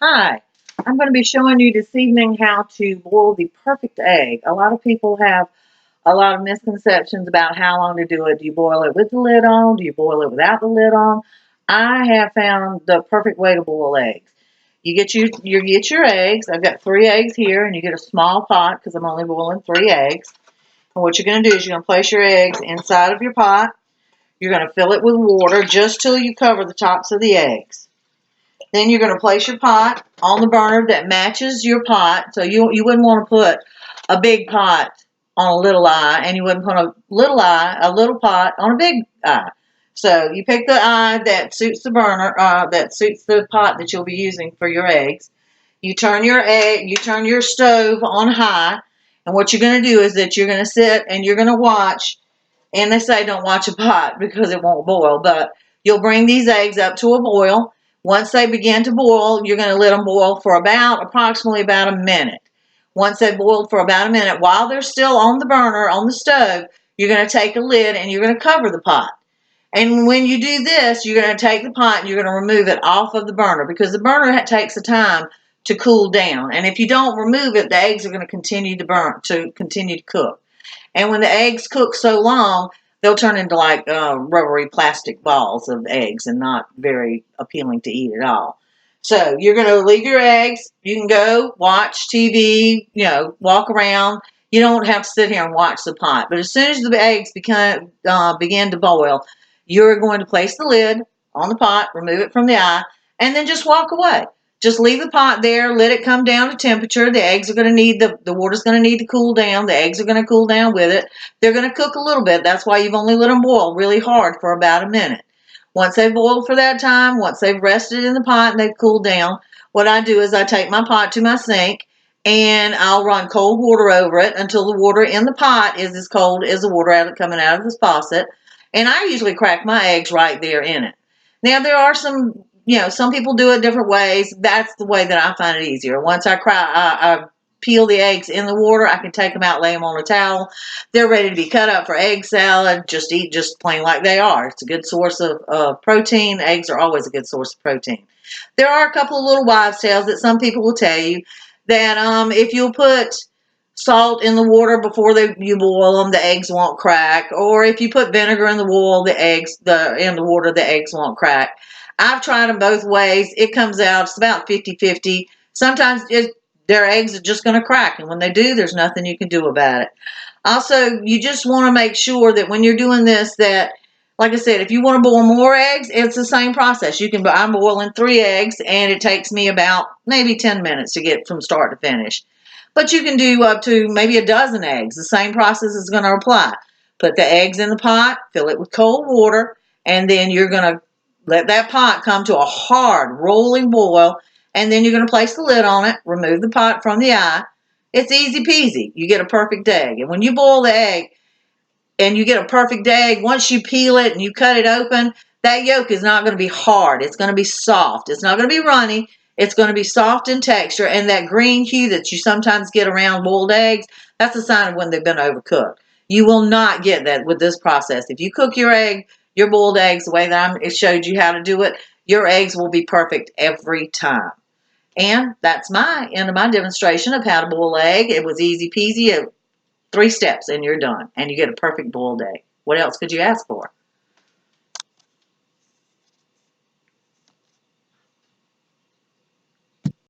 Hi, I'm going to be showing you this evening how to boil the perfect egg. A lot of people have a lot of misconceptions about how long to do it. Do you boil it with the lid on? Do you boil it without the lid on? I have found the perfect way to boil eggs. You get your eggs. I've got 3 eggs here, and you get a small pot because I'm only boiling 3 eggs. And what you're going to do is you're going to place your eggs inside of your pot. You're going to fill it with water just till you cover the tops of the eggs. Then you're going to place your pot on the burner that matches your pot. So you wouldn't want to put a big pot on a little eye, and you wouldn't put a little pot on a big eye. So you pick the eye that suits the burner, that suits the pot that you'll be using for your eggs. You turn your stove on high, and what you're going to do is that you're going to sit and you're going to watch. And they say don't watch a pot because it won't boil, but you'll bring these eggs up to a boil. Once they begin to boil, you're going to let them boil for approximately about a minute. Once they've boiled for about a minute, while they're still on the burner, on the stove, you're going to take a lid and you're going to cover the pot. And when you do this, you're going to take the pot and you're going to remove it off of the burner because the burner takes the time to cool down. And if you don't remove it, the eggs are going to continue to cook. And when the eggs cook so long, they'll turn into like rubbery plastic balls of eggs and not very appealing to eat at all. So you're going to leave your eggs. You can go watch TV, walk around. You don't have to sit here and watch the pot. But as soon as the eggs begin to boil, you're going to place the lid on the pot, remove it from the eye, and then just walk away. Just leave the pot there, let it come down to temperature. The eggs are going to need the water's going to need to cool down. The eggs are going to cool down with it. They're going to cook a little bit. That's why you've only let them boil really hard for about a minute. Once they've boiled for that time, once they've rested in the pot and they've cooled down, what I do is I take my pot to my sink and I'll run cold water over it until the water in the pot is as cold as the water coming out of this faucet. And I usually crack my eggs right there in it. Now, there are some people do it different ways. That's the way that I find it easier. Once I peel the eggs in the water, I can take them out, lay them on a towel. They're ready to be cut up for egg salad. Just eat just plain like they are. It's a good source of protein. Eggs are always a good source of protein. There are a couple of little wives' tales that some people will tell you that if you'll put salt in the water before you boil them, the eggs won't crack. Or if you put vinegar in the water, the eggs won't crack. I've tried them both ways. It comes out, it's about 50-50. Sometimes their eggs are just going to crack. And when they do, there's nothing you can do about it. Also, you just want to make sure that when you're doing this that, like I said, if you want to boil more eggs, it's the same process. I'm boiling 3 eggs, and it takes me about maybe 10 minutes to get from start to finish. But you can do up to maybe a dozen eggs. The same process is going to apply. Put the eggs in the pot, fill it with cold water, and then you're going to let that pot come to a hard rolling boil, and then you're going to place the lid on it, remove the pot from the eye. It's easy peasy. You get a perfect egg. And when you boil the egg and you get a perfect egg, once you peel it and you cut it open, that yolk is not going to be hard. It's going to be soft. It's not going to be runny. It's going to be soft in texture. And that green hue that you sometimes get around boiled eggs, that's a sign of when they've been overcooked. You will not get that with this process. If you cook your boiled eggs the way that it showed you how to do it, your eggs will be perfect every time. And that's my end of my demonstration of how to boil an egg. It was easy peasy. 3 steps and you're done. And you get a perfect boiled egg. What else could you ask for?